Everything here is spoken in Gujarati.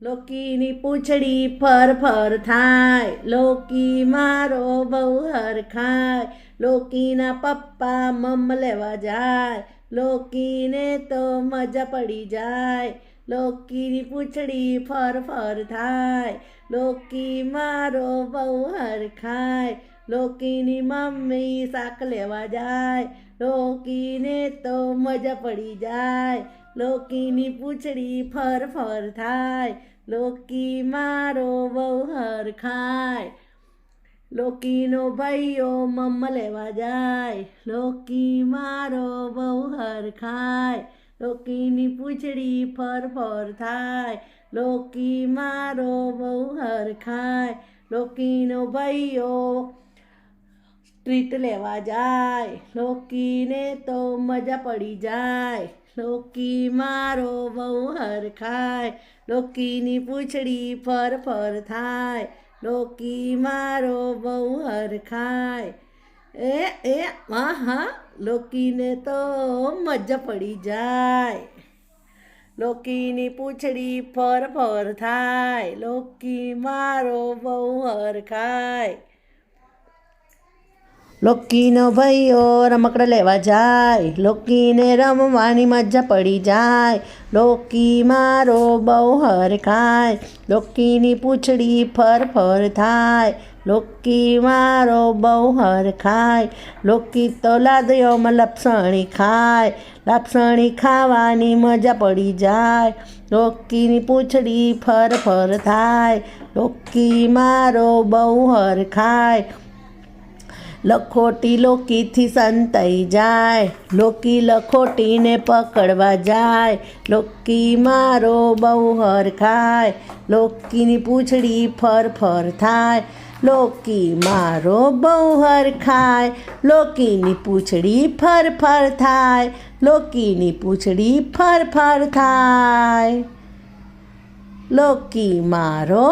લોકીની પૂંછડી ફર ફર થાય, લોકી મારો બહુ હરખાય. લોકીના પપ્પા મમ લેવા જાય, લોકીને તો મજા પડી જાય. લોકીની પૂંછડી ફર ફર થાય, લોકી મારો બહુ હરખાય. લોકીની મમ્મી શાક લેવા જાય, લોકીને તો મજા પડી જાય. લોકીની પૂંછડી ફર ફર થાય, લોકી મારો બહુ હરખાય. લોકીનો ભાઈઓ મમ લેવા જાય, લોકી મારો બહુ હરખાય. લોકીની પૂંછડી ફર ફર થાય, લોકી મારો બહુ હરખાય. લોકીનો ભાઈઓ ટ્રીટ લેવા જાય, લોકીને તો મજા પડી જાય. લોકી મારો બહુ હરખાય, લોકીની પૂંછડી ફર ફર થાય, લોકી મારો બહુ હરખાય. હા લોકીને તો મજા પડી જાય. લોકીની પૂંછડી ફર ફર થાય, લોકી મારો બહુ હરખાય. લોકીનો ભાઈઓ રમકડા લેવા જાય, લોકીને રમવાની મજા પડી જાય. લોકી મારો બહુ હરખાય, લોકીની પૂંછડી ફર ફર થાય, લોકી મારો બહુ હરખાય. લોકી તો લાદયોમાં લપસણી ખાય, લપસણી ખાવાની મજા પડી જાય. લોકીની પૂંછડી ફર ફર થાય, લોકી મારો બહુ હરખાય. લખોટી લોકીથી સંતાઈ જાય, લોકી લખોટીને પકડવા જાય. લોકી મારો બહુ હરખાય, લોકીની પૂંછડી ફર ફર થાય, લોકી મારો બહુ હરખાય. લોકીની પૂંછડી ફર ફર થાય, લોકીની પૂંછડી ફર ફર થાય, લોકી મારો